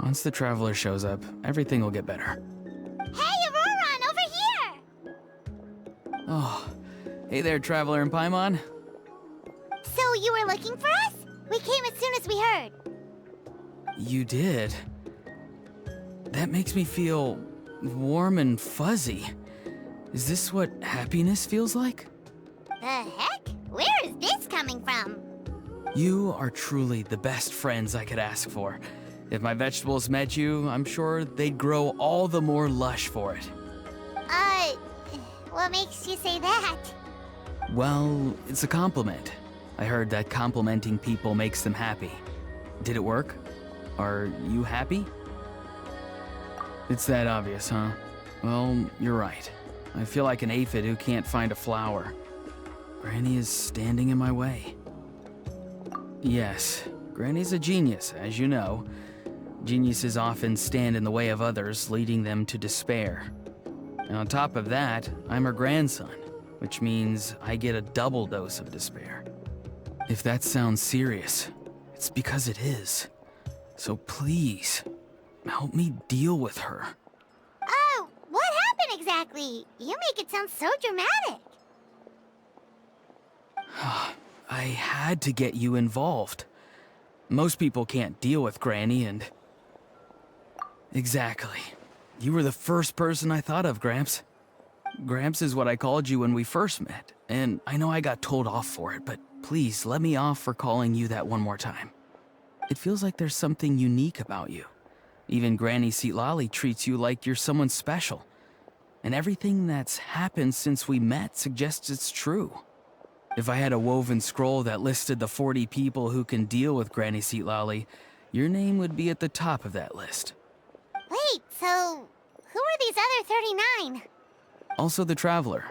Once the traveler shows up, everything will get better. Hey, Auroron, over here! Oh, hey there, traveler in Paimon. So you were looking for us? We came as soon as we heard. You did? That makes me feel warm and fuzzy. Is this what happiness feels like? The heck? Where is this coming from? You are truly the best friends I could ask for. If my vegetables met you, I'm sure they'd grow all the more lush for it. What makes you say that? Well, it's a compliment. I heard that complimenting people makes them happy. Did it work? Are you happy? It's that obvious, huh? Well, you're right. I feel like an aphid who can't find a flower. Granny is standing in my way. Yes, Granny's a genius, as you know. Geniuses often stand in the way of others, leading them to despair. And on top of that, I'm her grandson, which means I get a double dose of despair. If that sounds serious, it's because it is. So please, help me deal with her. Oh, what happened exactly? You make it sound so dramatic. I had to get you involved. Most people can't deal with Granny and... Exactly. You were the first person I thought of, Gramps. Gramps is what I called you when we first met, and I know I got told off for it, but please let me off for calling you that one more time. It feels like there's something unique about you. Even Granny Seatlali treats you like you're someone special. And everything that's happened since we met suggests it's true. If I had a woven scroll that listed the 40 people who can deal with Granny Seatlali, your name would be at the top of that list. Wait, so who are these other 39? Also the Traveler.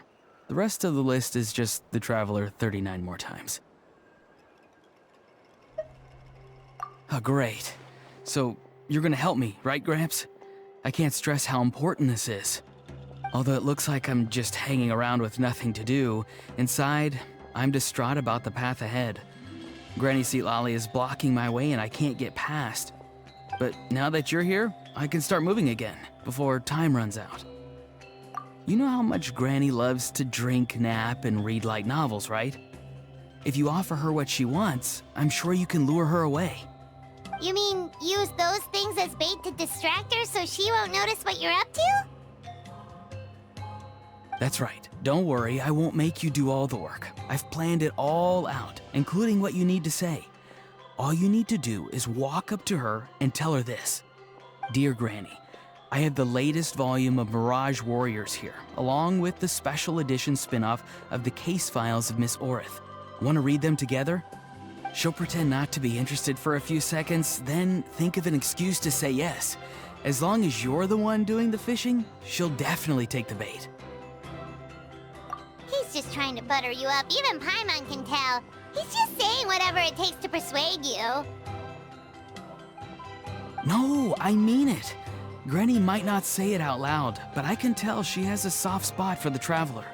The rest of the list is just the Traveler 39 more times. Oh, great. So, you're gonna help me, right, Gramps? I can't stress how important this is. Although it looks like I'm just hanging around with nothing to do, inside, I'm distraught about the path ahead. Granny Seatlali is blocking my way and I can't get past. But now that you're here, I can start moving again, before time runs out. You know how much Granny loves to drink, nap, and read light novels, right? If you offer her what she wants, I'm sure you can lure her away. You mean use those things as bait to distract her so she won't notice what you're up to? That's right. Don't worry, I won't make you do all the work. I've planned it all out, including what you need to say. All you need to do is walk up to her and tell her this. Dear Granny, I have the latest volume of Mirage Warriors here, along with the special edition spin-off of the case files of Miss Orith. Want to read them together? She'll pretend not to be interested for a few seconds, then think of an excuse to say yes. As long as you're the one doing the fishing, she'll definitely take the bait. He's just trying to butter you up. Even Paimon can tell. He's just saying whatever it takes to persuade you. No, I mean it. Granny might not say it out loud, but I can tell she has a soft spot for the Traveler.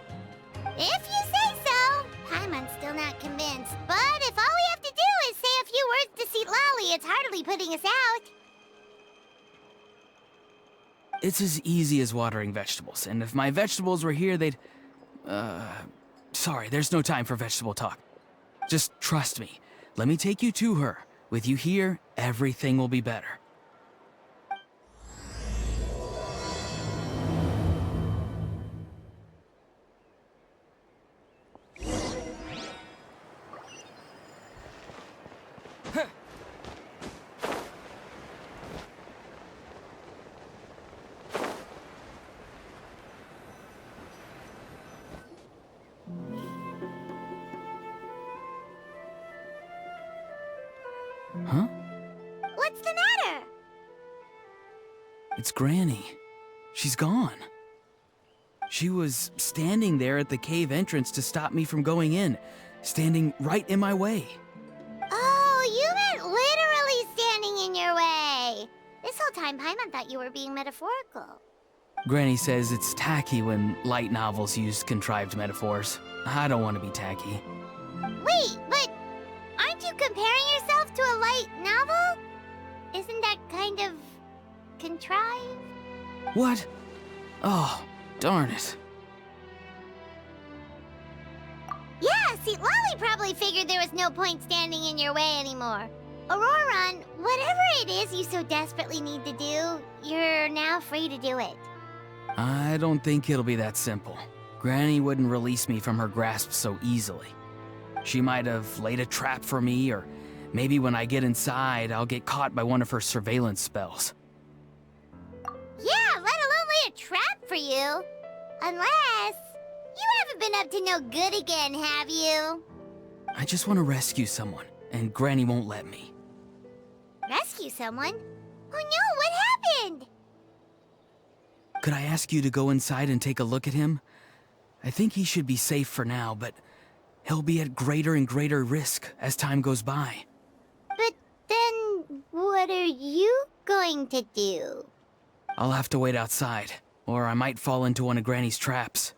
If you say so. Paimon's still not convinced. But if all we have to do is say a few words to Seatlali, it's hardly putting us out. It's as easy as watering vegetables, and if my vegetables were here, they'd... Sorry, there's no time for vegetable talk. Just trust me. Let me take you to her. With you here, everything will be better. Huh? What's the matter? It's Granny. She's gone. She was standing there at the cave entrance to stop me from going in, standing right in my way. Oh, you meant literally standing in your way. This whole time, Paimon thought you were being metaphorical. Granny says it's tacky when light novels use contrived metaphors. I don't want to be tacky. Wait, but aren't you comparing yourself to a light novel? Isn't that kind of contrive? What? Oh, darn it. Yeah, see, Lolly probably figured there was no point standing in your way anymore. Auroron, whatever it is you so desperately need to do, you're now free to do it. I don't think it'll be that simple. Granny wouldn't release me from her grasp so easily. She might have laid a trap for me, or maybe when I get inside, I'll get caught by one of her surveillance spells. Yeah, let alone lay a trap for you. Unless... you haven't been up to no good again, have you? I just want to rescue someone, and Granny won't let me. Rescue someone? Oh no, what happened? Could I ask you to go inside and take a look at him? I think he should be safe for now, but he'll be at greater and greater risk as time goes by. But then, what are you going to do? I'll have to wait outside, or I might fall into one of Granny's traps.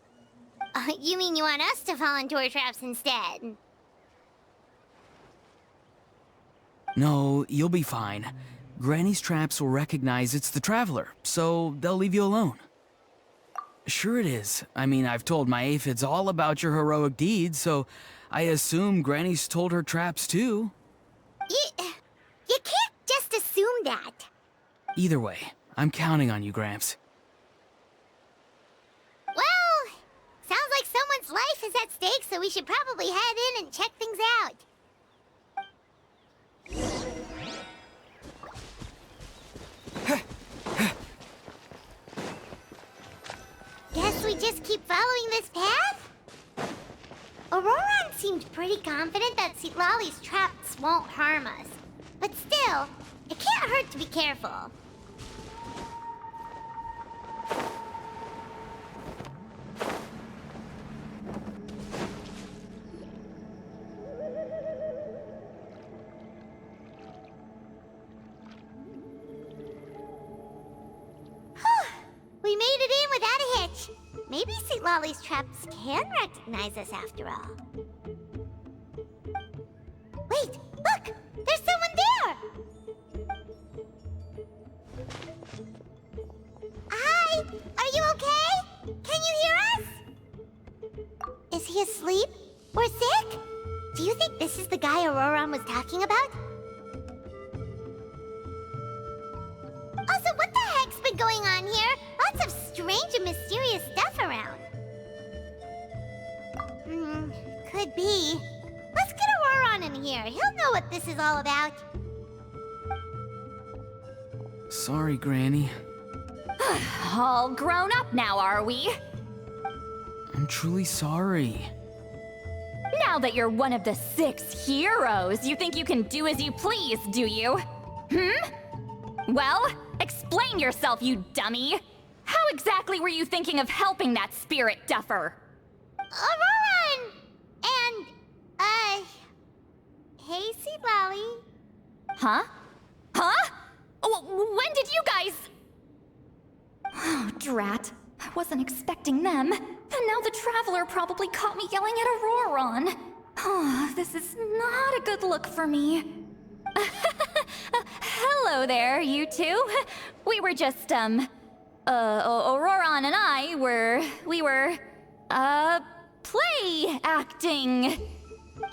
You mean you want us to fall into her traps instead? No, you'll be fine. Granny's traps will recognize it's the Traveler, so they'll leave you alone. Sure it is. I mean, I've told my aphids all about your heroic deeds, so I assume Granny's told her traps too. You can't just assume that. Either way, I'm counting on you, Gramps. Well, sounds like someone's life is at stake, so we should probably head in and check things out. Guess we just keep following this path? Auroron seemed pretty confident that Lolly's traps won't harm us. But still, it can't hurt to be careful. We made it in without a hitch. Maybe St. Lolly's traps can recognize us after all. Wait, look! There's someone there! Hi! Are you okay? Can you hear us? Is he asleep? Or sick? Do you think this is the guy Auroron was talking about? Also, what the heck's been going on here? Lots of strange and mysterious stuff around. Could be. Let's get Auroron in here. He'll know what this is all about. Sorry, Granny. All grown up now, are we? I'm truly sorry. Now that you're one of the 6 heroes, you think you can do as you please, do you? Well, explain yourself, you dummy! How exactly were you thinking of helping that spirit duffer? Auroron! And, hey, Seed Lolly. Huh? Huh? When did you guys... Oh, drat. I wasn't expecting them. And now the Traveler probably caught me yelling at Auroron. Oh, this is not a good look for me. Hello there, you two. We were just, Auroron and I we were, play acting.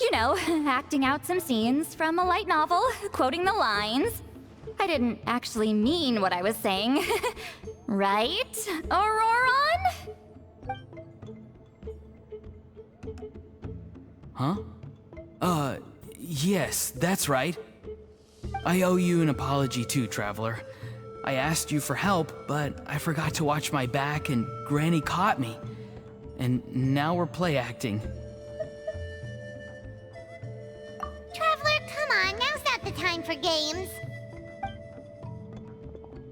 You know, acting out some scenes from a light novel, quoting the lines. I didn't actually mean what I was saying. Right, Auroron? Huh? Yes, that's right. I owe you an apology too, Traveler. I asked you for help, but I forgot to watch my back and Granny caught me. And now we're play acting. Traveler, come on. Now's not the time for games.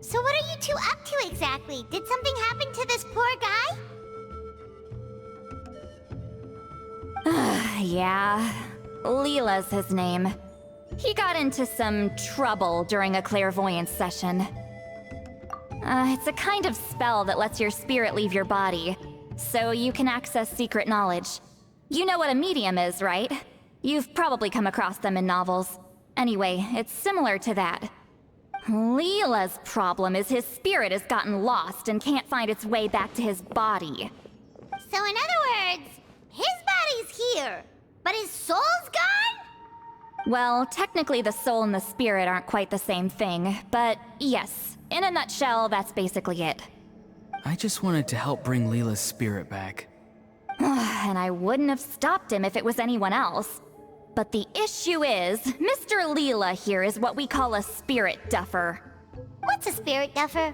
So what are you two up to exactly? Did something happen to this poor guy? Yeah. Leela's his name. He got into some trouble during a clairvoyance session. It's a kind of spell that lets your spirit leave your body, so you can access secret knowledge. You know what a medium is, right? You've probably come across them in novels. Anyway, it's similar to that. Leela's problem is his spirit has gotten lost and can't find its way back to his body. So in other words, his body's here, but his soul's gone? Well, technically the soul and the spirit aren't quite the same thing, but yes, in a nutshell, that's basically it. I just wanted to help bring Leela's spirit back. And I wouldn't have stopped him if it was anyone else. But the issue is, Mr. Leela here is what we call a spirit duffer. What's a spirit duffer?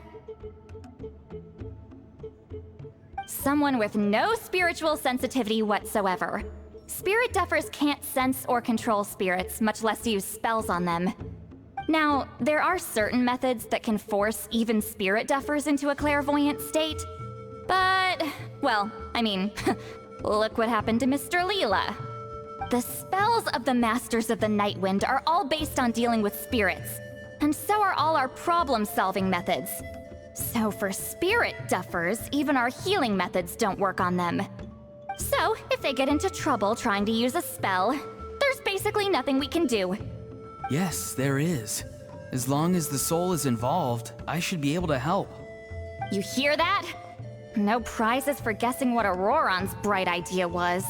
Someone with no spiritual sensitivity whatsoever. Spirit duffers can't sense or control spirits, much less use spells on them. Now, there are certain methods that can force even spirit duffers into a clairvoyant state. But, well, I mean, look what happened to Mr. Leela. The spells of the Masters of the Nightwind are all based on dealing with spirits, and so are all our problem-solving methods. So for spirit duffers, even our healing methods don't work on them. So, if they get into trouble trying to use a spell, there's basically nothing we can do. Yes, there is. As long as the soul is involved, I should be able to help. You hear that? No prizes for guessing what Auroron's bright idea was.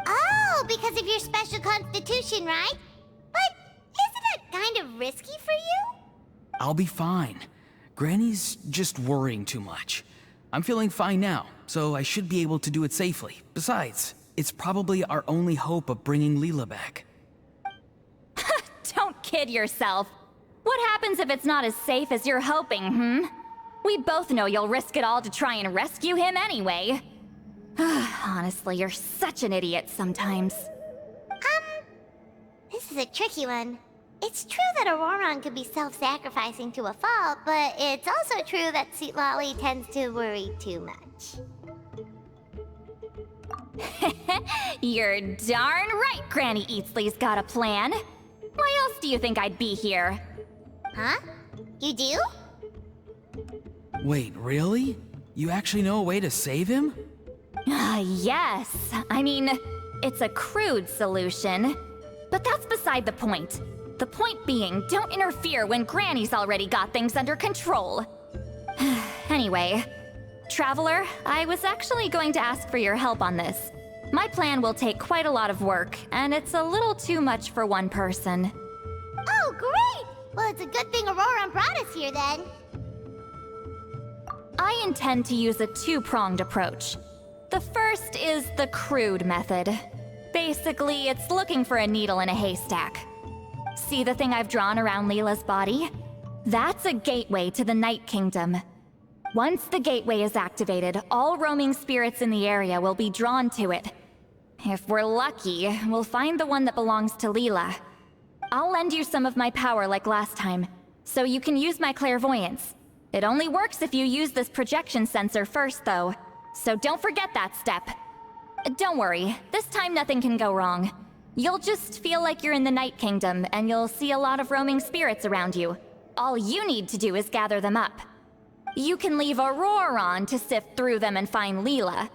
Oh, because of your special constitution, right? But isn't it kind of risky for you? I'll be fine. Granny's just worrying too much. I'm feeling fine now, so I should be able to do it safely. Besides, it's probably our only hope of bringing Leela back. Don't kid yourself. What happens if it's not as safe as you're hoping, We both know you'll risk it all to try and rescue him anyway. Honestly, you're such an idiot sometimes. This is a tricky one. It's true that Auroron could be self-sacrificing to a fault, but it's also true that Sweet Lolly tends to worry too much. You're darn right Granny Eatsley's got a plan. Why else do you think I'd be here? Huh? You do? Wait, really? You actually know a way to save him? Yes. I mean, it's a crude solution. But that's beside the point. The point being, don't interfere when Granny's already got things under control. Anyway, Traveler, I was actually going to ask for your help on this. My plan will take quite a lot of work, and it's a little too much for one person. Oh, great! Well, it's a good thing Auroron brought us here then. I intend to use a two-pronged approach. The first is the crude method. Basically, it's looking for a needle in a haystack. See the thing I've drawn around Leela's body? That's a gateway to the Night Kingdom. Once the gateway is activated, all roaming spirits in the area will be drawn to it. If we're lucky, we'll find the one that belongs to Leela. I'll lend you some of my power like last time, so you can use my clairvoyance. It only works if you use this projection sensor first, though, so don't forget that step. Don't worry, this time nothing can go wrong. You'll just feel like you're in the Night Kingdom, and you'll see a lot of roaming spirits around you. All you need to do is gather them up. You can leave Auroron to sift through them and find Leela.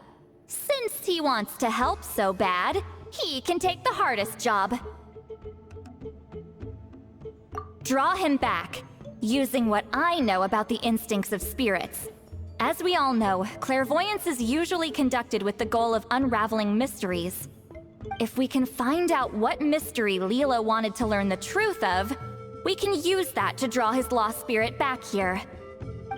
Since he wants to help so bad, he can take the hardest job. Draw him back, using what I know about the instincts of spirits. As we all know, clairvoyance is usually conducted with the goal of unraveling mysteries. If we can find out what mystery Leela wanted to learn the truth of, we can use that to draw his lost spirit back here.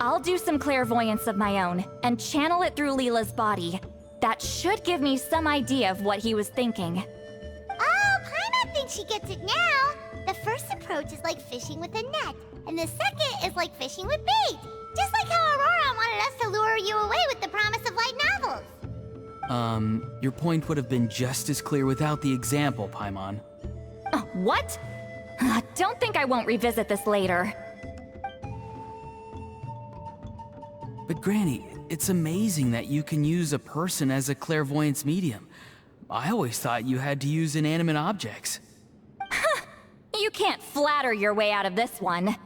I'll do some clairvoyance of my own, and channel it through Leela's body. That should give me some idea of what he was thinking. Oh, Paimon thinks she gets it now. The first approach is like fishing with a net, and the second is like fishing with bait. Just like how Auroron wanted us to lure you away with the promise of light novels. Your point would have been just as clear without the example, Paimon. What? Don't think I won't revisit this later. But Granny, it's amazing that you can use a person as a clairvoyance medium. I always thought you had to use inanimate objects. You can't flatter your way out of this one.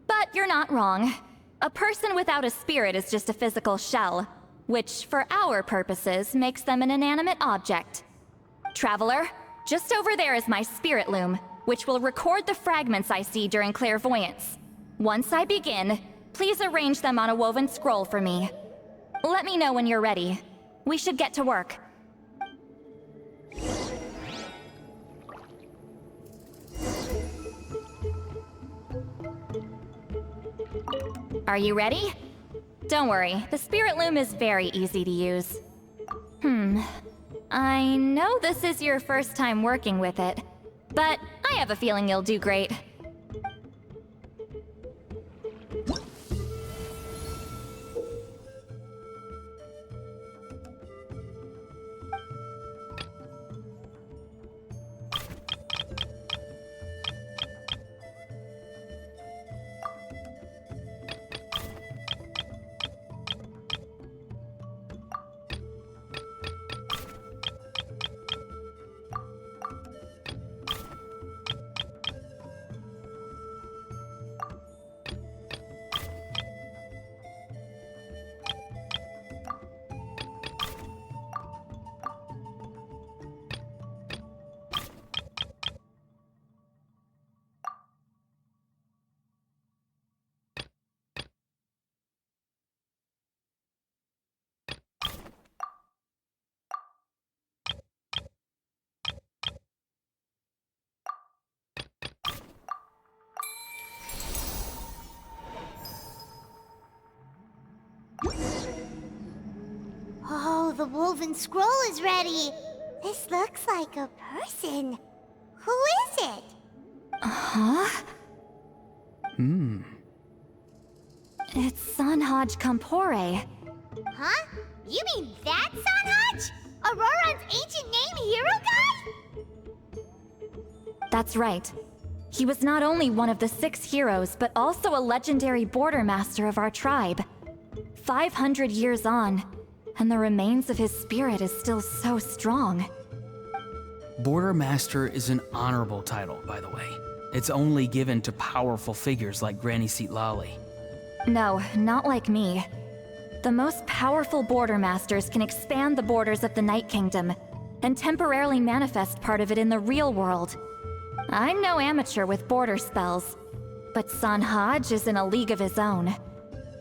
But you're not wrong. A person without a spirit is just a physical shell, which, for our purposes, makes them an inanimate object. Traveler, just over there is my spirit loom, which will record the fragments I see during clairvoyance. Once I begin, please arrange them on a woven scroll for me. Let me know when you're ready. We should get to work. Are you ready? Don't worry, the spirit loom is very easy to use. I know this is your first time working with it, but I have a feeling you'll do great. Oh, the woven scroll is ready. This looks like a person. Who is it? Huh? It's Sanhaj Kampore. Huh? You mean that Sanhaj? Auroran's ancient name hero guy? That's right. He was not only one of the 6 heroes, but also a legendary border master of our tribe. 500 years on, and the remains of his spirit is still so strong. Border Master is an honorable title, by the way. It's only given to powerful figures like Granny Citlali. No, not like me. The most powerful border masters can expand the borders of the Night Kingdom and temporarily manifest part of it in the real world. I'm no amateur with border spells, but Sanhaj is in a league of his own.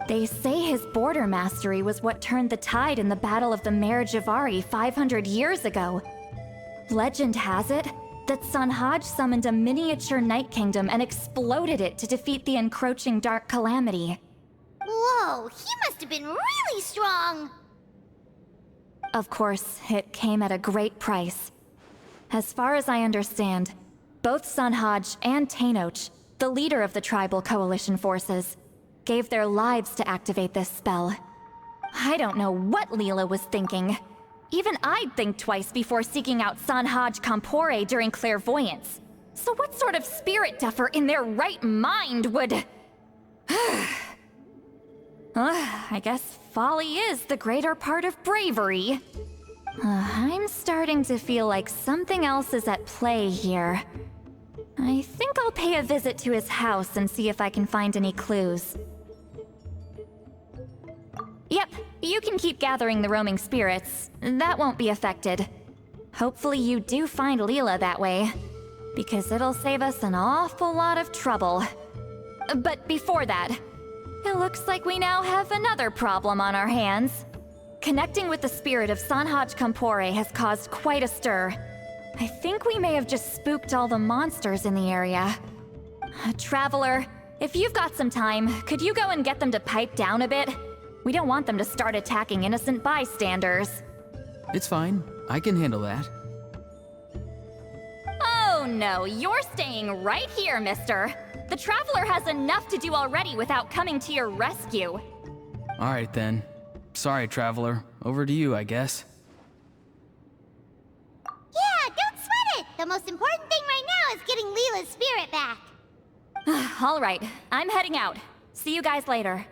They say his border mastery was what turned the tide in the Battle of the Mare Javari 500 years ago. Legend has it that Sanhaj summoned a miniature Night Kingdom and exploded it to defeat the encroaching Dark Calamity. Whoa, he must have been really strong. Of course, it came at a great price. As far as I understand, both Sanhaj and Tainoch, the leader of the tribal coalition forces, gave their lives to activate this spell. I don't know what Leela was thinking. Even I'd think twice before seeking out Sanhaj Kampore during clairvoyance. So what sort of spirit duffer in their right mind would... I guess folly is the greater part of bravery. I'm starting to feel like something else is at play here. I think I'll pay a visit to his house and see if I can find any clues. Yep, you can keep gathering the roaming spirits. That won't be affected. Hopefully you do find Leela that way, because it'll save us an awful lot of trouble. But before that, it looks like we now have another problem on our hands. Connecting with the spirit of Sanhaj Kampore has caused quite a stir. I think we may have just spooked all the monsters in the area. Traveler, if you've got some time, could you go and get them to pipe down a bit? We don't want them to start attacking innocent bystanders. It's fine. I can handle that. Oh no, you're staying right here, mister. The Traveler has enough to do already without coming to your rescue. Alright then. Sorry, Traveler. Over to you, I guess. Yeah, don't sweat it. The most important thing right now is getting Leela's spirit back. All right, I'm heading out. See you guys later.